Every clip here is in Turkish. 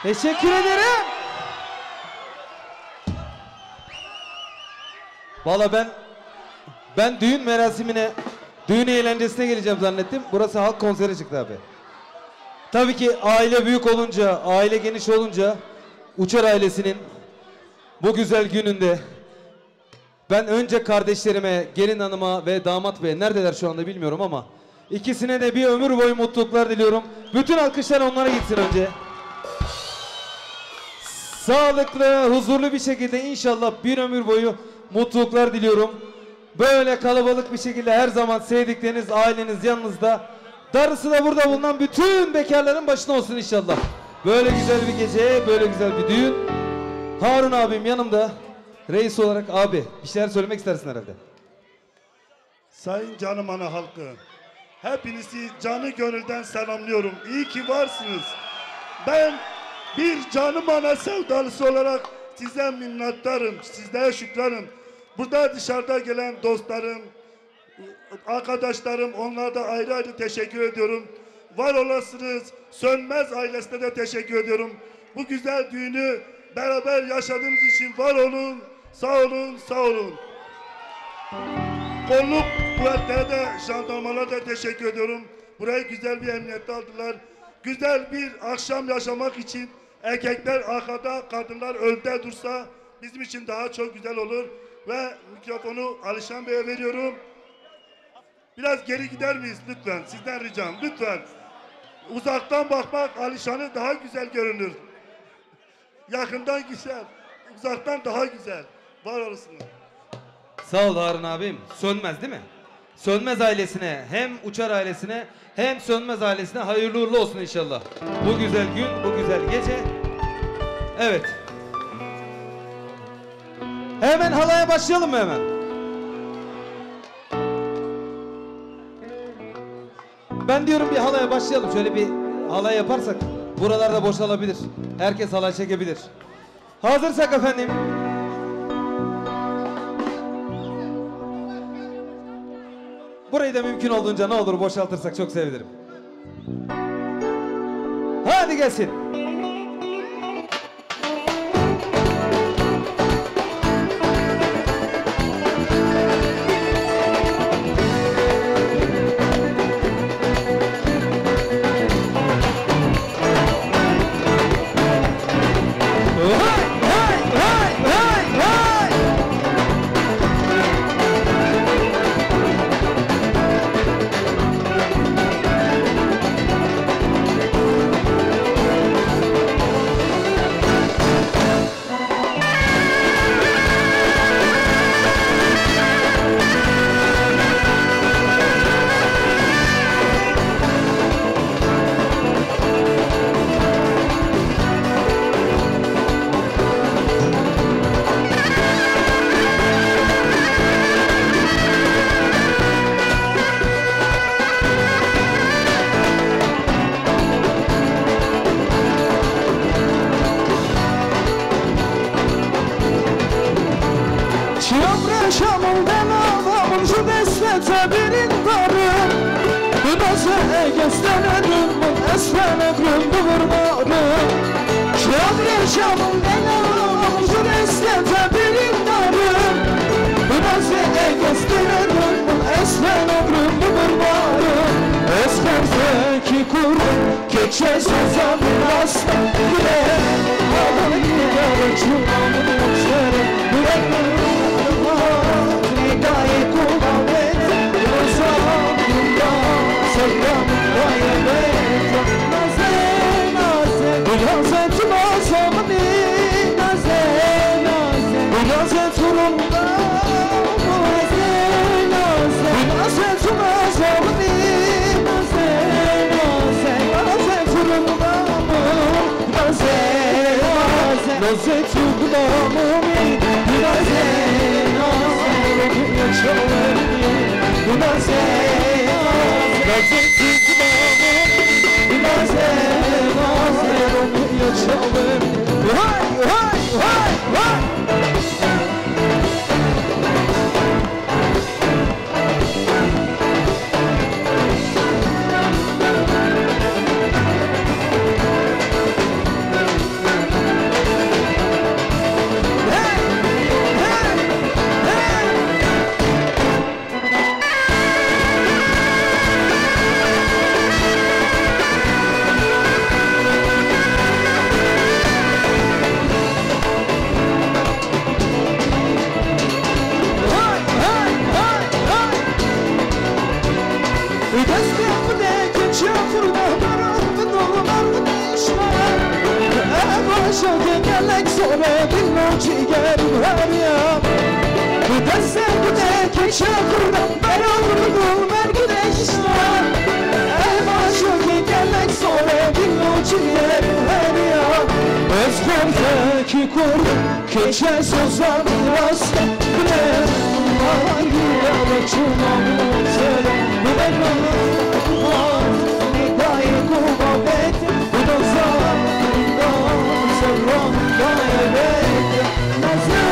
Teşekkür ederim. Valla ben düğün merasimine, düğün eğlencesine geleceğim zannettim. Burası halk konseri çıktı abi. Tabii ki aile büyük olunca, aile geniş olunca Uçar ailesinin bu güzel gününde ben önce kardeşlerime, gelin hanıma ve damat bey, neredeler şu anda bilmiyorum ama ikisine de bir ömür boyu mutluluklar diliyorum. Bütün alkışlar onlara gitsin önce. Sağlıklı, huzurlu bir şekilde inşallah bir ömür boyu mutluluklar diliyorum. Böyle kalabalık bir şekilde her zaman sevdikleriniz, aileniz yanınızda. Darısı da burada bulunan bütün bekarların başına olsun inşallah. Böyle güzel bir gece, böyle güzel bir düğün. Harun abim yanımda. Reis olarak abi bir şeyler söylemek istersin herhalde. Sayın Canım Ana halkı, hepinizi canı gönülden selamlıyorum. İyi ki varsınız. Ben bir Canım Ana sevdalısı olarak size minnettarım, sizlere şükranım. Burada dışarıda gelen dostlarım, arkadaşlarım, onlara da ayrı ayrı teşekkür ediyorum. Var olasınız, Sönmez ailesine de teşekkür ediyorum. Bu güzel düğünü beraber yaşadığımız için var olun, sağ olun, sağ olun. Kolluk kuvvetlere de, jandarmalara da teşekkür ediyorum. Burayı güzel bir emniyette aldılar. Güzel bir akşam yaşamak için erkekler arkada, kadınlar önde dursa bizim için daha çok güzel olur. Ve mikrofonu Alişan Bey'e veriyorum. Biraz geri gider miyiz lütfen? Sizden ricam lütfen. Uzaktan bakmak Alişan'ı daha güzel görünür. Yakından güzel, uzaktan daha güzel. Var olasınız. Sağ ol Harun abim. Sönmez değil mi? Sönmez ailesine, hem Uçar ailesine hem Sönmez ailesine hayırlı uğurlu olsun inşallah. Bu güzel gün, bu güzel gece. Evet. Hemen halaya başlayalım mı hemen? Ben diyorum bir halaya başlayalım. Şöyle bir halay yaparsak buralarda boşalabilir. Herkes halay çekebilir. Hazırsak efendim. Burayı da mümkün olduğunca ne olur boşaltırsak çok sevinirim. Hadi gelsin. Come on. yaşamayı Naze Naze Naze Naze onu yaşamayı Hay hay hay hay Keçe sozan rasta Bile Ağrıya bakçına mutsele Bile Nidayı kuvvet Bile zarında Serranda evet Naze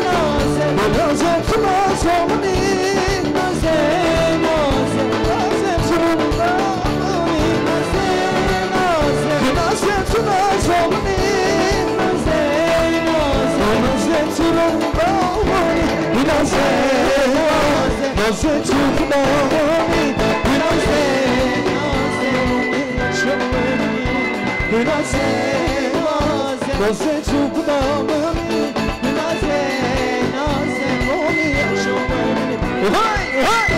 naze Naze tunaz olni Naze naze Naze tunaz Naze naze Naze tunaz olni Naze tutmamı Naze Naze tutmamı Naze onu yaşamayı Hay hay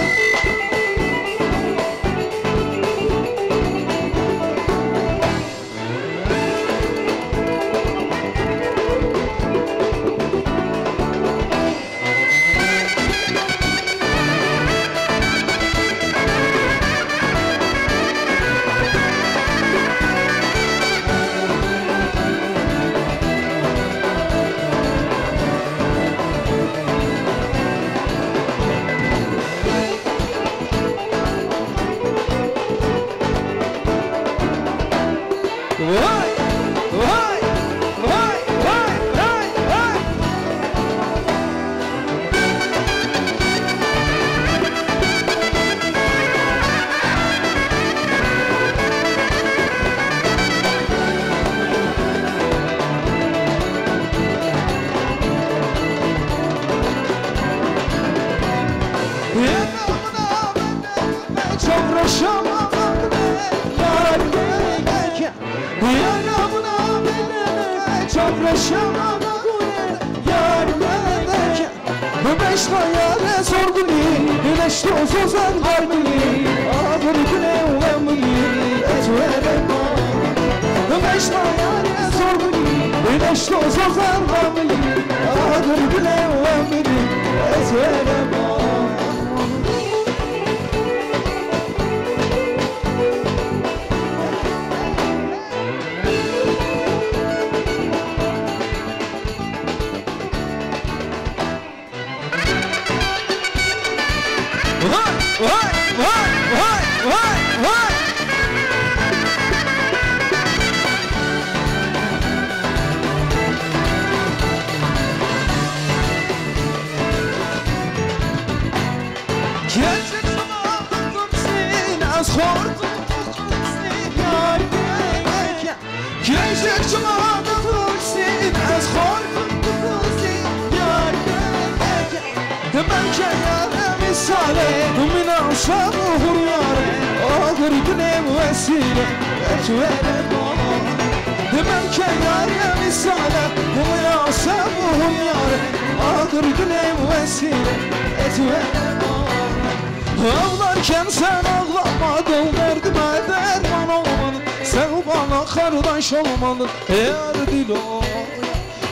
Ağlarken sen ağlamadın derdime derman olmadın Sen bana kardeş olmadın eğer dil ol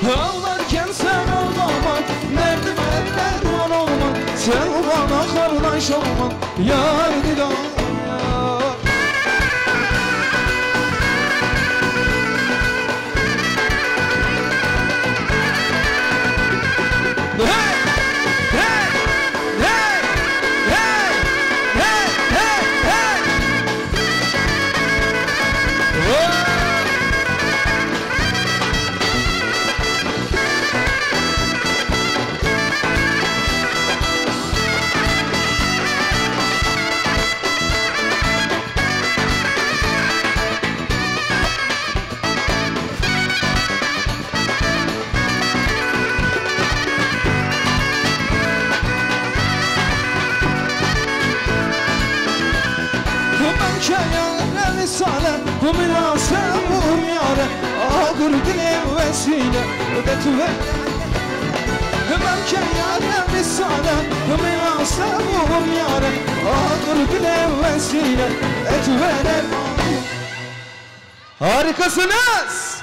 Ağlarken sen ağlamadın derdime derman olmadın Sen bana kardeş olmadın yar dil ol Hey! Hey! Hey! ki yâre misale bu münasebum yâre ağır dilim vesile ödetüve ben ki yâre misale bu münasebum yâre ağır dilim vesile ödetüve. Harikasınız.